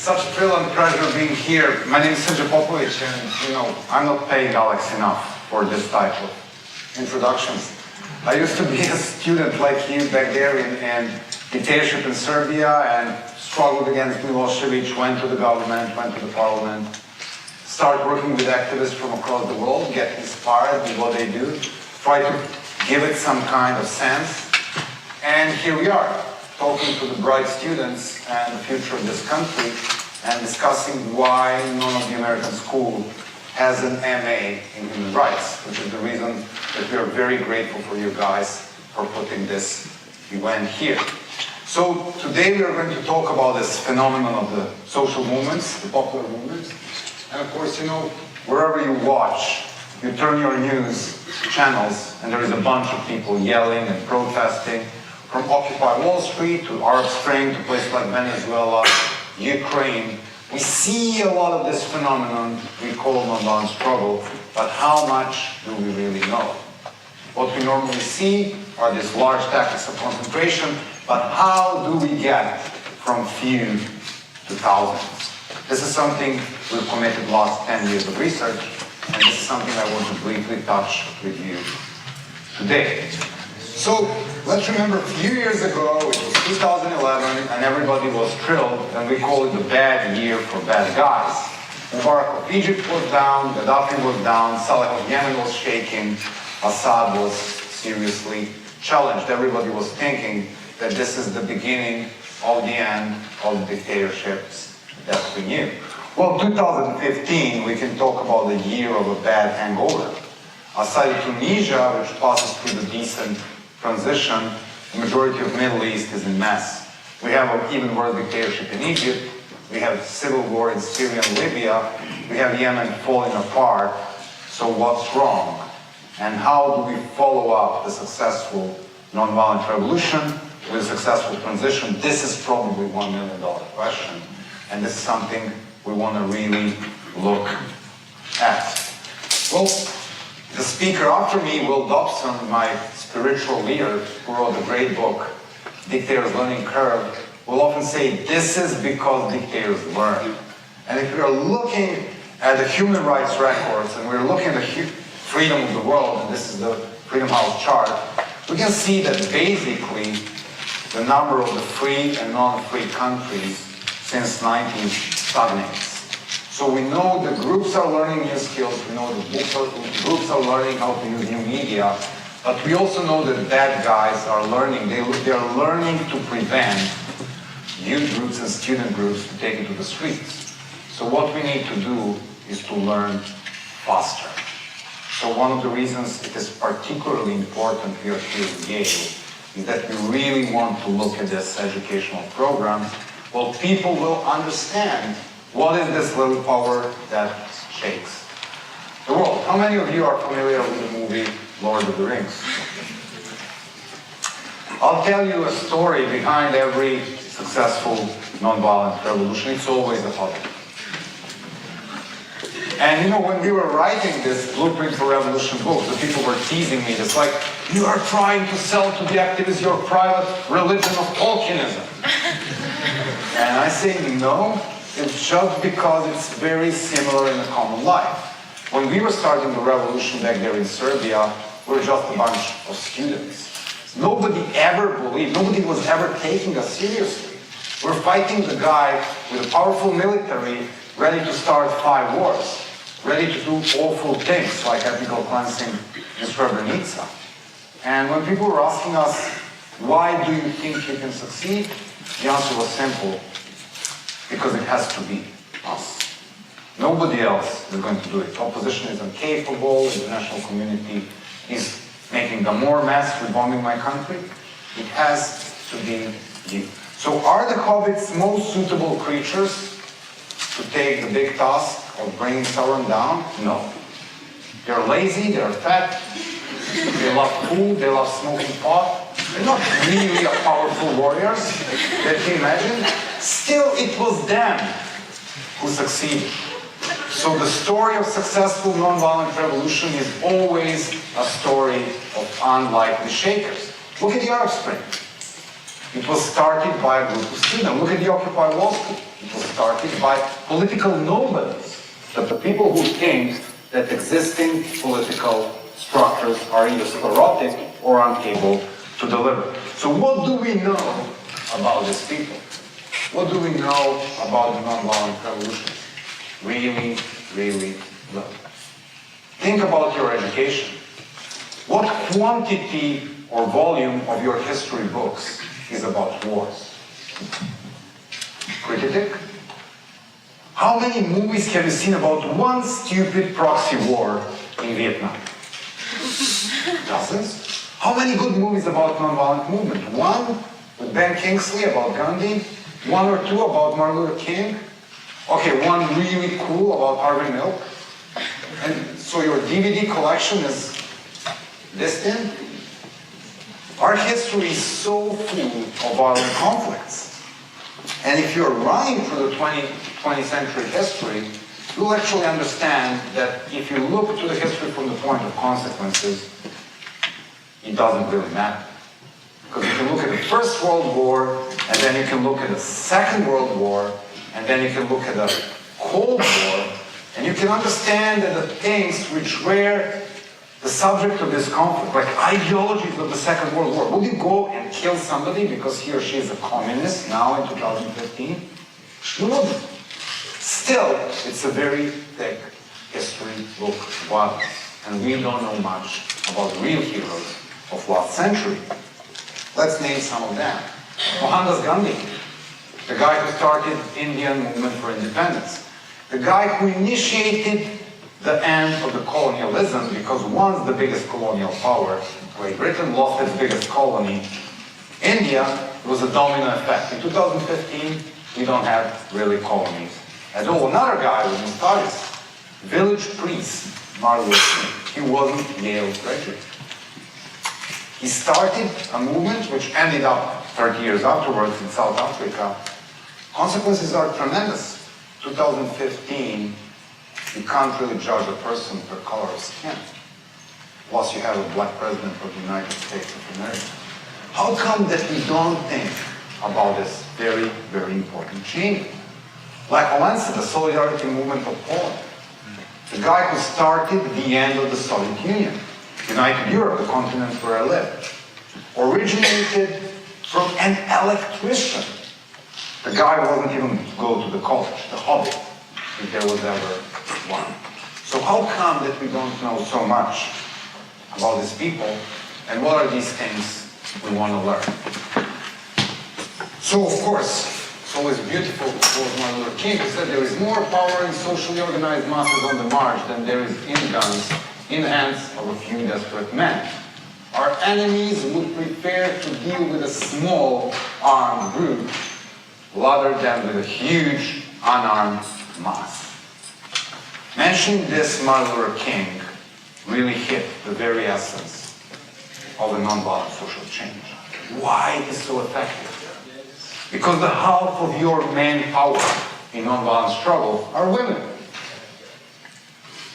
Such thrill and pleasure being here. My name is Srdja Popovic, and I'm not paying Alex enough for this type of introductions. I used to be a student like you back there in dictatorship in Serbia and struggled against Milosevic, went to the government, went to the parliament, started working with activists from across the world, get inspired with what they do, try to give it some kind of sense, and here we are, talking to the bright students and the future of this country and discussing why none of the American school has an MA in human rights, which is the reason that we are very grateful for you guys for putting this event here. So today we are going to talk about this phenomenon of the social movements, the popular movements. And of course, wherever you watch, you turn your news channels and there is a bunch of people yelling and protesting, from Occupy Wall Street to Arab Spring to places like Venezuela, Ukraine. We see a lot of this phenomenon we call nonviolent struggle, but how much do we really know? What we normally see are these large tactics of concentration, but how do we get from few to thousands? This is something we've committed the last 10 years of research, and this is something I want to briefly touch with you today. So let's remember a few years ago, it was 2011, and everybody was thrilled, and we call it the bad year for bad guys. Mubarak of Egypt was down, Gaddafi was down, Saleh of Yemen was shaking, Assad was seriously challenged. Everybody was thinking that this is the beginning of the end of the dictatorships that we knew. Well, 2015, we can talk about the year of a bad hangover. Aside Tunisia, which passes through the decent transition, the majority of the Middle East is in mess. We have an even worse dictatorship in Egypt, we have civil war in Syria and Libya, we have Yemen falling apart, so what's wrong? And how do we follow up the successful nonviolent revolution with a successful transition? This is probably $1 million question, and this is something we want to really look at. Well, the speaker after me, Will Dobson, my spiritual leader, who wrote a great book, Dictators' Learning Curve, will often say, this is because dictators learn. And if we are looking at the human rights records, and we're looking at the freedom of the world, and this is the Freedom House chart, we can see that basically the number of the free and non-free countries since 19 stagnates. So we know the groups are learning new skills, we know the groups are learning how to use new media, but we also know that bad guys are learning. They are learning to prevent youth groups and student groups to take it to the streets. So what we need to do is to learn faster. So one of the reasons it is particularly important here at Yale is that we really want to look at this educational program. Well, people will understand what is this little power that shakes the world. How many of you are familiar with the movie Lord of the Rings? I'll tell you a story behind every successful nonviolent revolution. It's always a puzzle. And when we were writing this Blueprint for Revolution book, the people were teasing me. It's like, you are trying to sell to the activists your private religion of Tolkienism. And I say, no, it's just because it's very similar in the common life. When we were starting the revolution back there in Serbia, we were just a bunch of students. Nobody ever believed, nobody was ever taking us seriously. We're fighting the guy with a powerful military ready to start 5 wars, ready to do awful things like ethnical cleansing in Srebrenica. And when people were asking us, why do you think you can succeed? The answer was simple, because it has to be us. Nobody else is going to do it. Opposition is incapable, the international community is making a more mess with bombing my country. It has to be you. So are the hobbits most suitable creatures to take the big task of bringing Sauron down? No. They're lazy, they're fat, they love food, they love smoking pot. They're not really a powerful warriors that you imagine. Still, it was them who succeeded. So the story of successful nonviolent revolution is always a story of unlikely shakers. Look at the Arab Spring. It was started by a group of students. Look at the Occupy Wall Street. It was started by political nobodies, the people who think that existing political structures are either sclerotic or unable to deliver. So what do we know about these people? What do we know about the nonviolent revolution? Really, really little. Think about your education. What quantity or volume of your history books is about wars? Pretty thick. How many movies have you seen about one stupid proxy war in Vietnam? Dozens. How many good movies about nonviolent movement? One with Ben Kingsley about Gandhi, one or two about Martin Luther King. Okay, one really cool about Harvey Milk. And so your DVD collection is this thin? Our history is so full of violent conflicts. And if you're running through the 20th century history, you'll actually understand that if you look to the history from the point of consequences, it doesn't really matter. Because you can look at the First World War, and then you can look at the Second World War, and then you can look at the Cold War, and you can understand that the things which were the subject of this conflict, like ideologies of the Second World War, would you go and kill somebody because he or she is a communist now in 2015? You wouldn't. Still, it's a very thick history book of violence, and we don't know much about the real heroes of last century. Let's name some of them. Mohandas Gandhi, the guy who started Indian movement for independence, the guy who initiated the end of the colonialism, because once the biggest colonial power, Great Britain, lost its biggest colony, India, it was a domino effect. In 2015, we don't have really colonies at all. Another guy was in studies, village priest, Martin Luther King. He wasn't Yale graduate. He started a movement which ended up 30 years afterwards in South Africa. Consequences are tremendous. 2015, you can't really judge a person per color of skin. Plus you have a black president of the United States of America. How come that we don't think about this very, very important change? Like Walesa, the solidarity movement of Poland. The guy who started the end of the Soviet Union. United Europe, the continent where I live, originated from an electrician. The guy wasn't even go to the college, the hobby, if there was ever one. So how come that we don't know so much about these people, and what are these things we want to learn? So of course, it's always beautiful to quote Martin Luther King, who said there is more power in socially organized masses on the march than there is in guns in the hands of a few desperate men. Our enemies would prefer to deal with a small armed group rather than with a huge unarmed mass. Mentioning this, Martin Luther King really hit the very essence of the nonviolent social change. Why it is so effective? Because the half of your manpower in nonviolent struggle are women.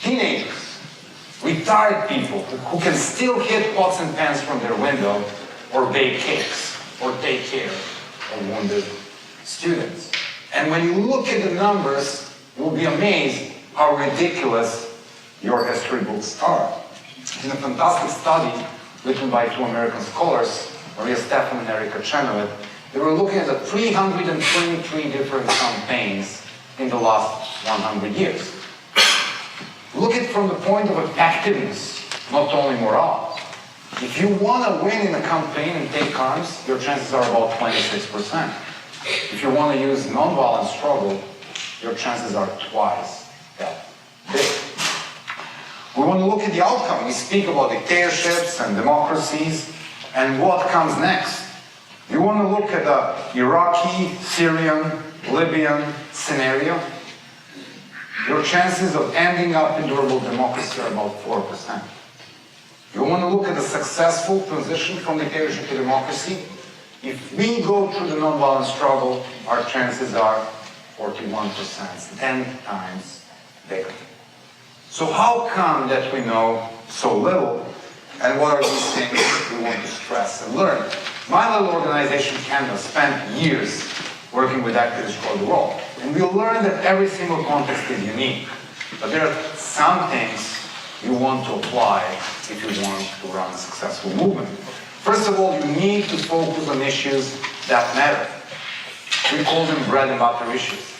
Teenagers. Retired people who can still hit pots and pans from their window or bake cakes or take care of wounded students. And when you look at the numbers, you'll be amazed how ridiculous your history books are. In a fantastic study written by two American scholars, Maria Stephan and Erika Chenoweth, they were looking at the 323 different campaigns in the last 100 years. Look at it from the point of effectiveness, not only morale. If you want to win in a campaign and take arms, your chances are about 26%. If you want to use nonviolent struggle, your chances are twice that big. We want to look at the outcome. We speak about dictatorships and democracies, and what comes next. You want to look at the Iraqi, Syrian, Libyan scenario? your chances of ending up in durable democracy are about 4%. You want to look at a successful transition from dictatorship to democracy? If we go through the nonviolent struggle, our chances are 41%, 10 times bigger. So how come that we know so little, and what are these things we want to stress and learn? My little organization, Canada, spent years working with activists around the world, and we learned that every single context is unique, but there are some things you want to apply if you want to run a successful movement. First of all, you need to focus on issues that matter. We call them bread and butter issues.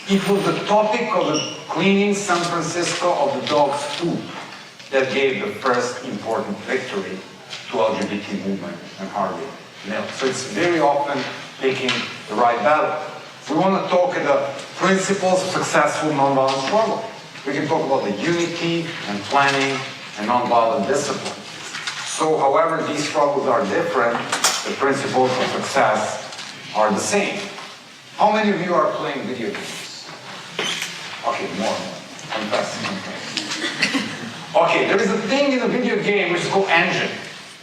It was the topic of the cleaning San Francisco of the dog's poop that gave the first important victory to LGBT movement and Harvey Milk. So it's very often picking the right battle. We want to talk about the principles of successful nonviolent struggle. We can talk about the unity and planning and nonviolent discipline. So however these struggles are different, the principles of success are the same. How many of you are playing video games? Okay, more. Confess. Okay, there is a thing in a video game which is called engine.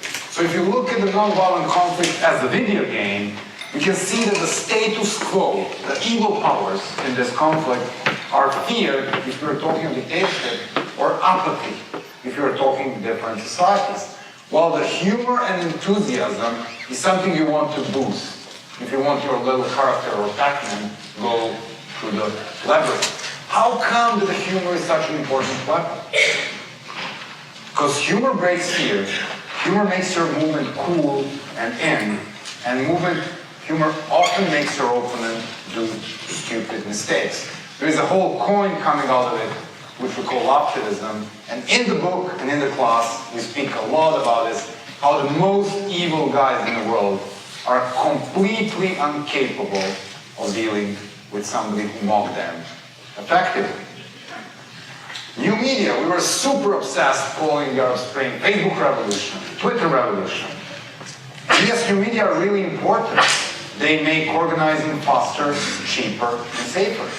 So if you look at the nonviolent conflict as a video game, you can see that the status quo, the evil powers in this conflict, are fear if you're talking of dictatorship, or apathy if you're talking different societies. While the humor and enthusiasm is something you want to boost. If you want your little character or Pac-Man go through the labyrinth. How come that the humor is such an important weapon? Because humor breaks fear. Humor makes your movement cool and in, and humor often makes your opponent do stupid mistakes. There is a whole coin coming out of it, which we call optimism. And in the book and in the class, we speak a lot about this, how the most evil guys in the world are completely incapable of dealing with somebody who mocked them effectively. New media, we were super obsessed following the Arab Spring, Facebook revolution, Twitter revolution. Yes, new media are really important. They make organizing faster, cheaper, and safer.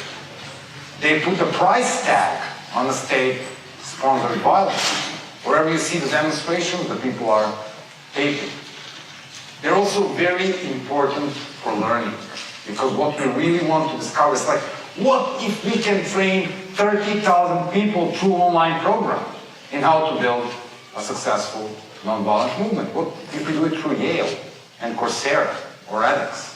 They put a price tag on the state-sponsored violence. Wherever you see the demonstrations, the people are taping. They're also very important for learning, because what we really want to discover is like, what if we can train 30,000 people through online program in how to build a successful nonviolent movement? What if we do it through Yale and Coursera or edX?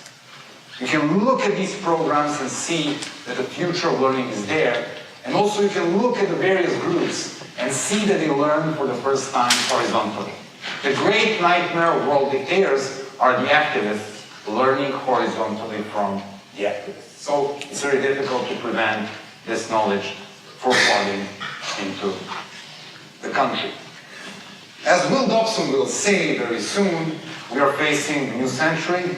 You can look at these programs and see that the future of learning is there. And also you can look at the various groups and see that they learn for the first time horizontally. The great nightmare of world dictators are the activists learning horizontally from the activists. So it's very difficult to prevent this knowledge from flooding into the country. As Will Dobson will say very soon, we are facing a new century.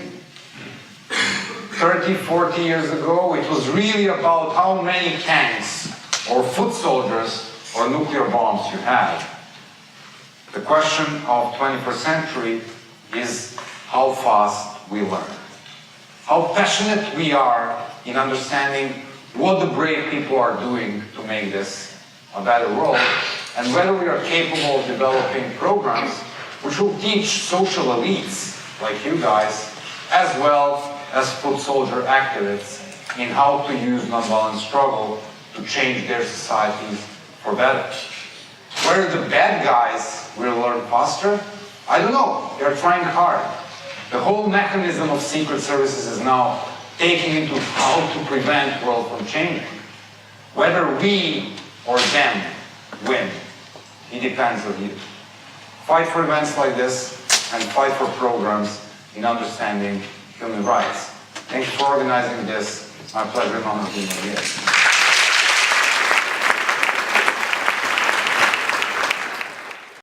30, 40 years ago, it was really about how many tanks or foot soldiers or nuclear bombs you had. The question of 21st century is how fast we learn. How passionate we are in understanding what the brave people are doing to make this a better world, and whether we are capable of developing programs which will teach social elites like you guys, as well as foot soldier activists, in how to use nonviolent struggle to change their societies for better. Whether the bad guys will learn faster, I don't know. They're trying hard. The whole mechanism of secret services is now taking into how to prevent the world from changing. Whether we or them win, it depends on you. Fight for events like this and fight for programs in understanding human rights. Thank you for organizing this. My pleasure and honor being here.